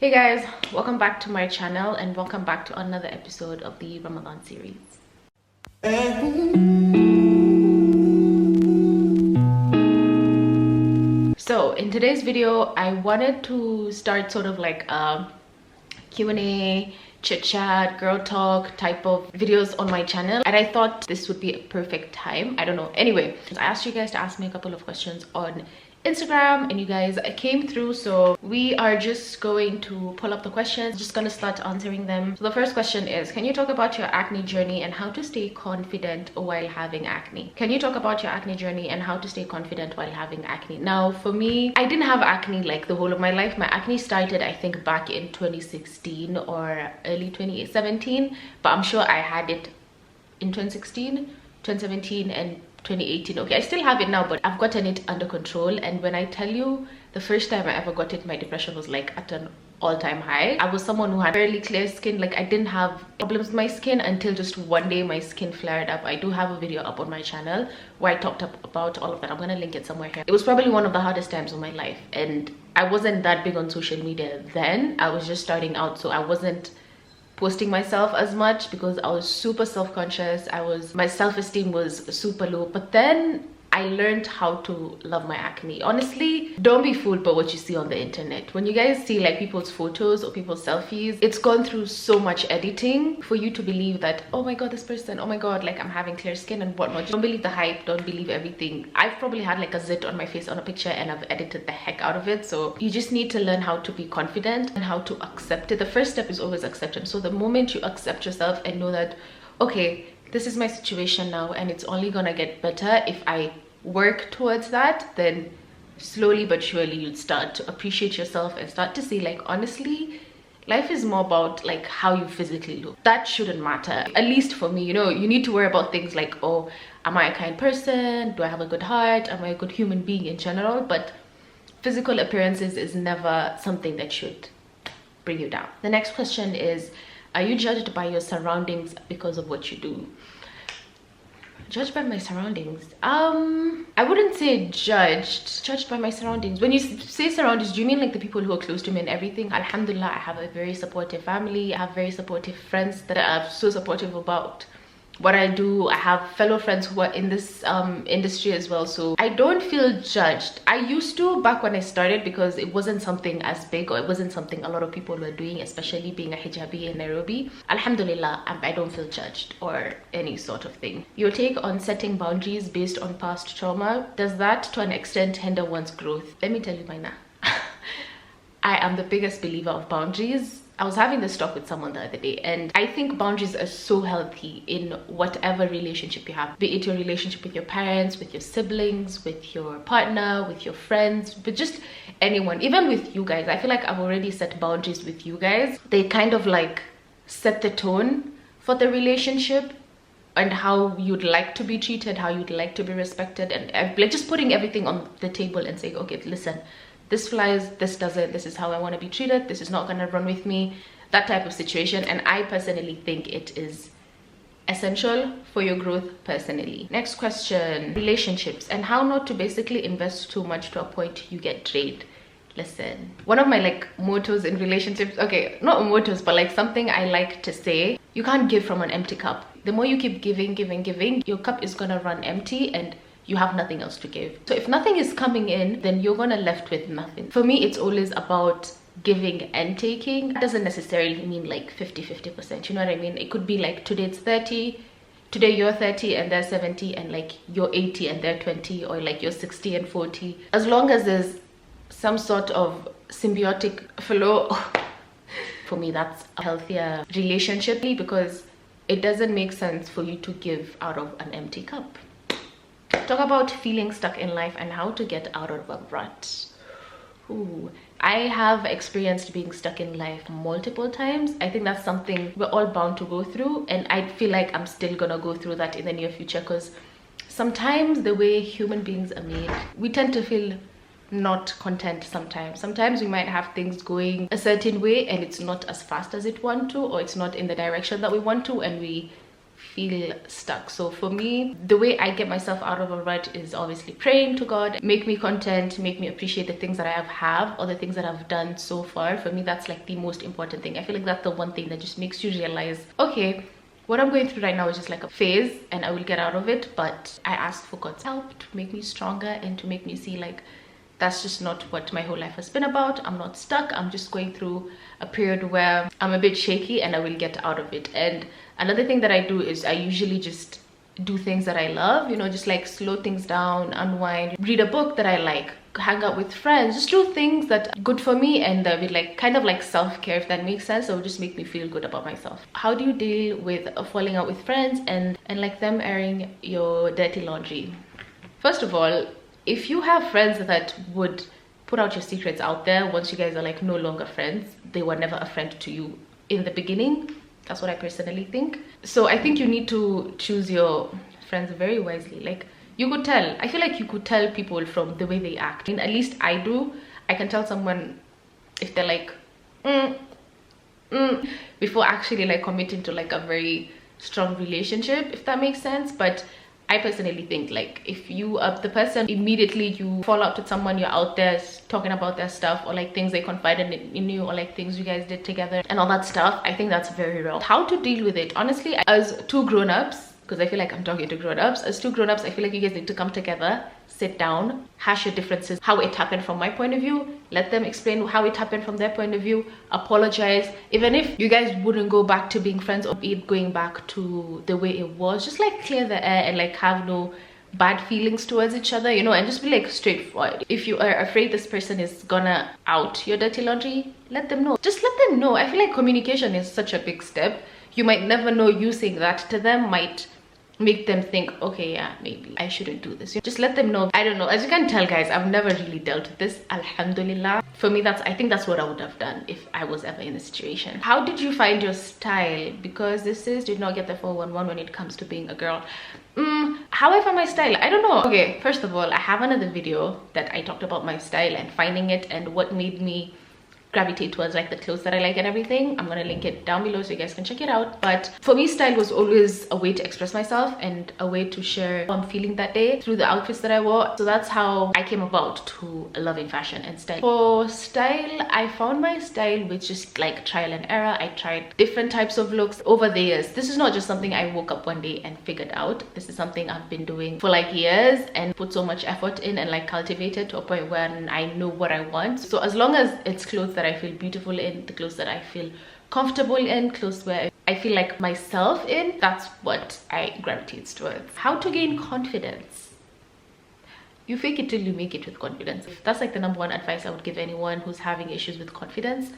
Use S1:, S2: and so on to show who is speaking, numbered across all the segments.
S1: Hey guys, welcome back to my channel and welcome back to another episode of the Ramadan series. So in today's video, I wanted to start sort of like a Q&A, chit chat, girl talk type of videos on my channel, and I thought this would be a perfect time. I don't know. Anyway, I asked you guys to ask me a couple of questions on Instagram and you guys came through, so we are just going to pull up the questions, just gonna start answering them. So the first question is, can you talk about your acne journey and how to stay confident while having acne? Can you talk about your acne journey and how to stay confident while having acne? Now for me, I didn't have acne like the whole of my life. My acne started I think back in 2016 or early 2017, but I'm sure I had it in 2016, 2017 and 2018. Okay, I still have it now, but I've gotten it under control. And when I tell you, the first time I ever got it, my depression was like at an all-time high. I was someone who had fairly clear skin. Like I didn't have problems with my skin until just one day my skin flared up. I do have a video up on my channel where I talked about all of that. I'm gonna link it somewhere here. It was probably one of the hardest times of my life, and I wasn't that big on social media then. I was just starting out, so I wasn't posting myself as much because I was super self-conscious. My self-esteem was super low. But then I learned how to love my acne. Honestly, don't be fooled by what you see on the internet. When you guys see like people's photos or people's selfies, it's gone through so much editing for you to believe that, oh my god, this person, oh my god, like I'm having clear skin and whatnot. Don't believe the hype, don't believe everything. I've probably had like a zit on my face on a picture and I've edited the heck out of it. So you just need to learn how to be confident and how to accept it. The first step is always acceptance. So the moment you accept yourself and know that, okay, this is my situation now and it's only gonna get better if I work towards that, then slowly but surely you'll start to appreciate yourself and start to see like, honestly, life is more about like how you physically look. That shouldn't matter, at least for me. You know, you need to worry about things like, oh, am I a kind person? Do I have a good heart? Am I a good human being in general? But physical appearances is never something that should bring you down. The next question is, are you judged by your surroundings because of what you do? Judged by my surroundings? I wouldn't say judged by my surroundings. When you say surroundings, do you mean like the people who are close to me and everything? Alhamdulillah, I have a very supportive family. I have very supportive friends that are so supportive about what I do. I have fellow friends who are in this industry as well, so I don't feel judged. I used to back when I started because it wasn't something as big, or it wasn't something a lot of people were doing, especially being a hijabi in Nairobi. Alhamdulillah, I don't feel judged or any sort of thing. Your take on setting boundaries based on past trauma, does that to an extent hinder one's growth? Let me tell you, Maina, I am the biggest believer of boundaries. I was having this talk with someone the other day, and I think boundaries are so healthy in whatever relationship you have, be it your relationship with your parents, with your siblings, with your partner, with your friends, with just anyone, even with you guys. I feel like I've already set boundaries with you guys. They kind of like set the tone for the relationship and how you'd like to be treated, how you'd like to be respected, and like just putting everything on the table and saying, okay, listen, this flies, this doesn't, this is how I want to be treated, this is not gonna run with me, that type of situation. And I personally think it is essential for your growth personally. Next question, relationships and how not to basically invest too much to a point you get drained. Listen, one of my like mottos in relationships, okay, not mottos, but like something I like to say, you can't give from an empty cup. The more you keep giving, your cup is gonna run empty and you have nothing else to give. So if nothing is coming in, then you're gonna left with nothing. For me, it's always about giving and taking. That doesn't necessarily mean like 50-50%, you know what I mean? It could be like today it's 30, today you're 30 and they're 70, and like you're 80 and they're 20, or like you're 60 and 40. As long as there's some sort of symbiotic flow, for me that's a healthier relationship, because it doesn't make sense for you to give out of an empty cup. Talk about feeling stuck in life and how to get out of a rut. Ooh, I have experienced being stuck in life multiple times. I think that's something we're all bound to go through, and I feel like I'm still gonna go through that in the near future, because sometimes the way human beings are made, we tend to feel not content sometimes we might have things going a certain way and it's not as fast as it want to, or it's not in the direction that we want to, and we feel stuck. So for me, the way I get myself out of a rut is obviously praying to God, make me content, make me appreciate the things that I have or the things that I've done so far. For me, that's like the most important thing. I feel like that's the one thing that just makes you realize, okay, what I'm going through right now is just like a phase and I will get out of it, but I ask for God's help to make me stronger and to make me see like that's just not what my whole life has been about. I'm not stuck. I'm just going through a period where I'm a bit shaky and I will get out of it. And another thing that I do is I usually just do things that I love, you know, just like slow things down, unwind, read a book that I like, hang out with friends, just do things that are good for me and that will like kind of like self-care, if that makes sense. It will just make me feel good about myself. How do you deal with falling out with friends and like them airing your dirty laundry? First of all, if you have friends that would put out your secrets out there once you guys are like no longer friends, they were never a friend to you in the beginning. That's what I personally think. So I think you need to choose your friends very wisely. Like you could tell, I feel like you could tell people from the way they act. And at least I do. I can tell someone if they're like before actually like committing to like a very strong relationship, if that makes sense. But I personally think like if you are the person, immediately you fall out with someone, you're out there talking about their stuff or like things they confided in you or like things you guys did together and all that stuff, I think that's very wrong. How to deal with it? Honestly, as two grown-ups, because I feel like I'm talking to grown-ups, as two grown-ups, I feel like you guys need to come together, sit down, hash your differences, how it happened from my point of view, let them explain how it happened from their point of view, apologize. Even if you guys wouldn't go back to being friends or be going back to the way it was, just like clear the air and like have no bad feelings towards each other, you know, and just be like straightforward. If you are afraid this person is gonna out your dirty laundry, let them know. Just let them know. I feel like communication is such a big step. You might never know, you saying that to them might make them think, okay, yeah, maybe I shouldn't do this. Just let them know. I don't know, as you can tell guys, I've never really dealt with this, alhamdulillah. For me, I think that's what I would have done if I was ever in the situation. How did you find your style? Because this is did not get the 411 when it comes to being a girl. How I found my style, I don't know. Okay, first of all, I have another video that I talked about my style and finding it and what made me gravitate towards like the clothes that I like and everything. I'm gonna link it down below so you guys can check it out. But for me, style was always a way to express myself and a way to share how I'm feeling that day through the outfits that I wore. So that's how I came about to loving fashion and style. For style, I found my style with just like trial and error. I tried different types of looks over the years. This is not just something I woke up one day and figured out. This is something I've been doing for like years and put so much effort in and like cultivated to a point where I know what I want. So as long as it's clothes that I feel beautiful in, the clothes that I feel comfortable in, clothes where I feel like myself in, that's what I gravitate towards. How to gain confidence? You fake it till you make it with confidence. That's like the #1 advice I would give anyone who's having issues with confidence.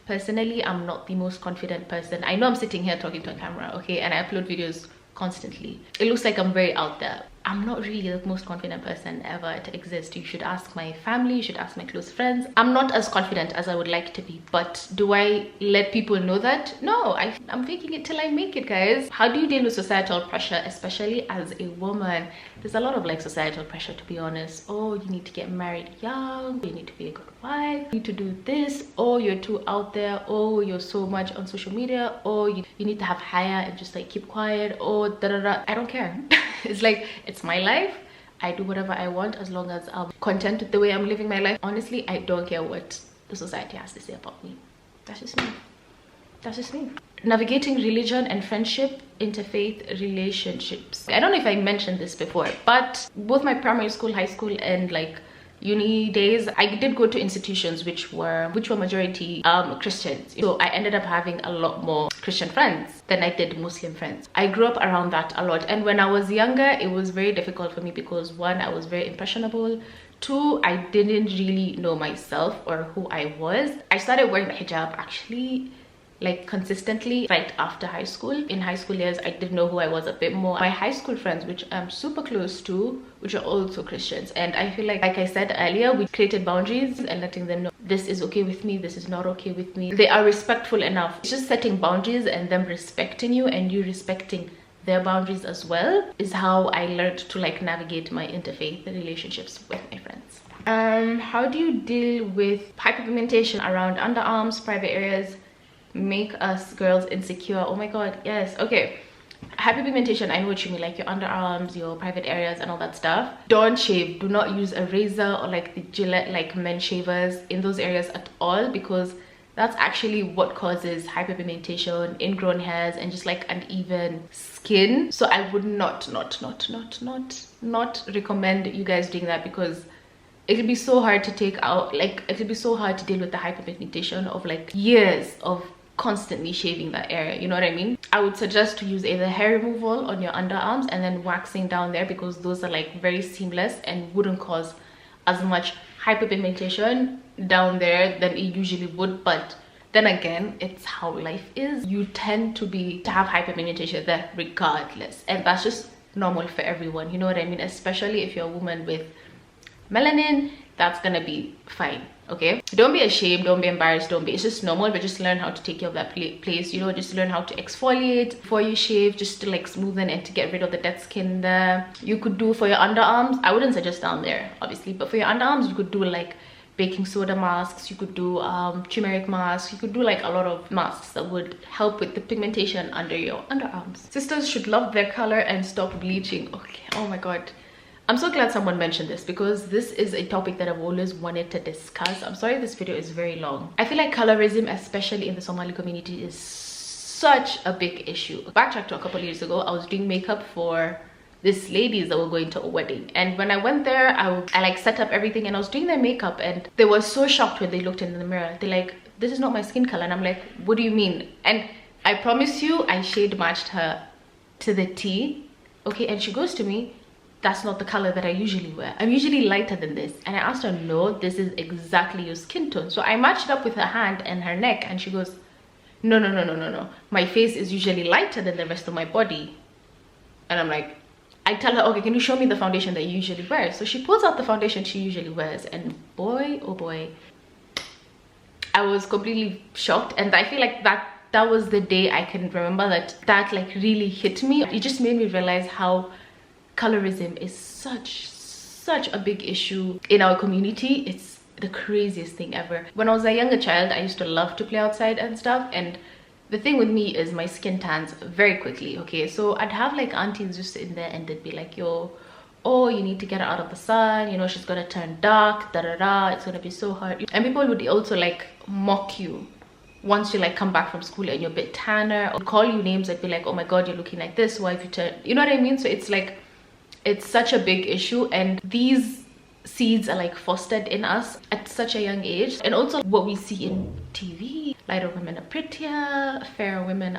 S1: Personally, I'm not the most confident person. I know I'm sitting here talking to a camera, okay, and I upload videos constantly. It looks like I'm very out there. I'm not really the most confident person ever to exist. You should ask my family, you should ask my close friends. I'm not as confident as I would like to be, but do I let people know that? No, I'm faking it till I make it, guys. How do you deal with societal pressure, especially as a woman? There's a lot of like societal pressure, to be honest. Oh, you need to get married young, you need to be a good wife, you need to do this, oh, you're too out there, oh, you're so much on social media, oh, you need to have haya and just like keep quiet, oh, da da da. I don't care. It's like, it's my life. I do whatever I want as long as I'm content with the way I'm living my life. Honestly, I don't care what the society has to say about me. That's just me. That's just me. Navigating religion and friendship, interfaith relationships. I don't know if I mentioned this before, but both my primary school, high school, and like uni days, I did go to institutions which were majority Christians. So I ended up having a lot more Christian friends than I did Muslim friends. I grew up around that a lot, and when I was younger, it was very difficult for me because 1, I was very impressionable. 2, I didn't really know myself or who I was. I started wearing the hijab actually like consistently right after high school. In high school years, I did know who I was a bit more. My high school friends, which I'm super close to, which are also Christians, and I feel like I said earlier, we created boundaries and letting them know this is okay with me, this is not okay with me. They are respectful enough. It's just setting boundaries and them respecting you and you respecting their boundaries as well is how I learned to like navigate my interfaith relationships with my friends. How do you deal with hyperpigmentation around underarms, private areas, make us girls insecure? Oh my god, yes. Okay, Hyperpigmentation, I know what you mean, like your underarms, your private areas and all that stuff. Don't shave. Do not use a razor or like the Gillette like men shavers in those areas at all, because that's actually what causes hyperpigmentation, ingrown hairs, and just like uneven skin. So I would not recommend you guys doing that, because it'll be so hard to take out, like it'll be so hard to deal with the hyperpigmentation of like years of constantly shaving that area, you know what I mean? I would suggest to use either hair removal on your underarms and then waxing down there, because those are like very seamless and wouldn't cause as much hyperpigmentation down there than it usually would. But then again, it's how life is. You tend to have hyperpigmentation there regardless, and that's just normal for everyone, you know what I mean? Especially if you're a woman with melanin, that's gonna be fine. Okay, don't be ashamed, don't be embarrassed, it's just normal, but just learn how to take care of that place, you know. Just learn how to exfoliate before you shave, just to like smoothen and to get rid of the dead skin there. You could do for your underarms, I wouldn't suggest down there obviously, but for your underarms you could do like baking soda masks, you could do turmeric masks, you could do like a lot of masks that would help with the pigmentation under your underarms. Sisters should love their color and stop bleaching. Okay, oh my god, I'm so glad someone mentioned this, because this is a topic that I've always wanted to discuss. I'm sorry this video is very long. I feel like colorism, especially in the Somali community, is such a big issue. Backtrack to a couple of years ago, I was doing makeup for these ladies that were going to a wedding, and when I went there, I like set up everything and I was doing their makeup, and they were so shocked when they looked in the mirror. They're like, this is not my skin color. And I'm like, what do you mean? And I promise you, I shade matched her to the T. Okay, and she goes to me, that's not the color that I usually wear. I'm usually lighter than this. And I asked her, no, this is exactly your skin tone. So I matched up with her hand and her neck, and she goes, no, my face is usually lighter than the rest of my body. And I'm like, I tell her, okay, can you show me the foundation that you usually wear? So she pulls out the foundation she usually wears, and boy, oh boy, I was completely shocked. And I feel like that was the day I can remember that like really hit me. It just made me realize how colorism is such a big issue in our community. It's the craziest thing ever. When I was a younger child, I used to love to play outside and stuff, and the thing with me is my skin tans very quickly. Okay, so I'd have like aunties just in there and they'd be like, yo, oh, you need to get her out of the sun, you know, she's gonna turn dark, it's gonna be so hard. And people would also like mock you once you like come back from school and you're a bit tanner, or call you names. I'd be like, oh my god, you're looking like this, why have you turned, you know what I mean? So it's like, it's such a big issue, and these seeds are like fostered in us at such a young age. And also what we see in TV, lighter women are prettier, fairer women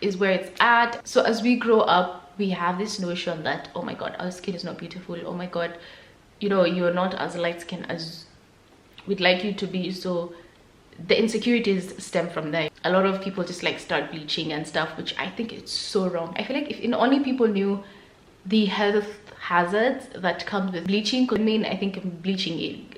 S1: is where it's at. So as we grow up, we have this notion that, oh my god, our skin is not beautiful, oh my god, you know, you're not as light skinned as we'd like you to be. So the insecurities stem from there. A lot of people just like start bleaching and stuff, which I think it's so wrong. I feel like if only people knew the health hazards that comes with bleaching. Could mean, I think bleaching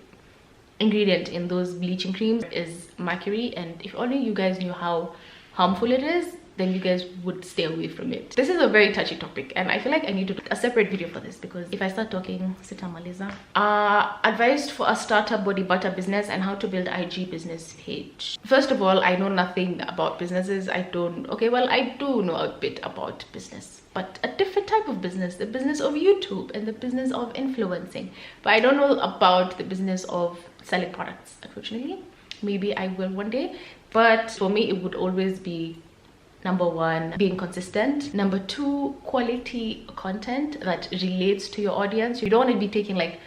S1: ingredient in those bleaching creams is mercury, and if only you guys knew how harmful it is, then you guys would stay away from it. This is a very touchy topic, and I feel like I need to do a separate video for this, because if I start talking, sitamaliza. Advice for a startup body butter business and how to build IG business page. First of all, I know nothing about businesses. I do know a bit about business, but a different type of business, the business of YouTube and the business of influencing. But I don't know about the business of selling products, unfortunately. Maybe I will one day, but for me it would always be number one, being consistent. Number two, quality content that relates to your audience. You don't want to be taking like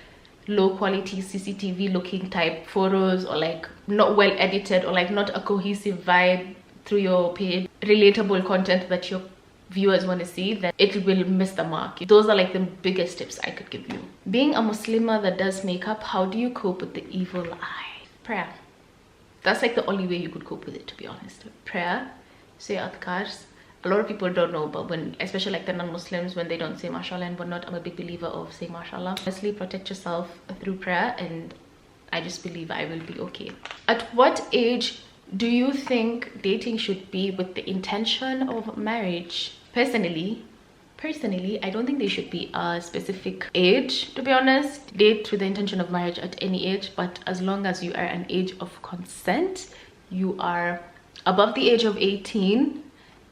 S1: low quality CCTV looking type photos, or like not well edited, or like not a cohesive vibe through your page. Relatable content that your viewers want to see, that it will miss the mark. Those are like the biggest tips I could give you. Being a Muslimah that does makeup, how do you cope with the evil eye? Prayer. That's like the only way you could cope with it, to be honest. Prayer, say adhkars. A lot of people don't know, but when, especially like the non-Muslims, when they don't say mashallah and whatnot, I'm a big believer of saying mashallah. Honestly, protect yourself through prayer, and I just believe I will be okay. At what age do you think dating should be with the intention of marriage? Personally, I don't think there should be a specific age, to be honest. Date with the intention of marriage at any age, but as long as you are an age of consent, you are above the age of 18,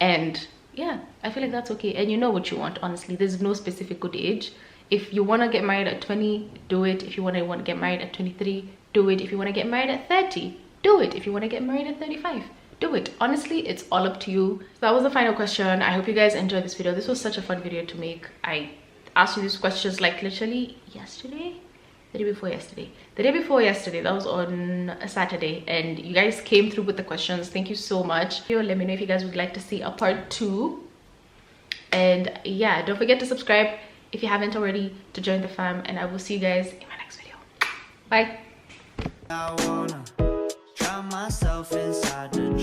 S1: and yeah, I feel like that's okay. And you know what you want, honestly. There's no specific good age. If you want to get married at 20, do it. If you want to get married at 23, do it. If you want to get married at 30, do it. If you want to get married at 35, do it. Honestly, it's all up to you. So that was the final question. I hope you guys enjoyed this video. This was such a fun video to make. I asked you these questions like literally yesterday, the day before yesterday. That was on a Saturday, and you guys came through with the questions. Thank you so much. Let me know if you guys would like to see a part 2. And yeah, don't forget to subscribe if you haven't already to join the fam, and I will see you guys in my next video. Bye. I wanna drown myself inside the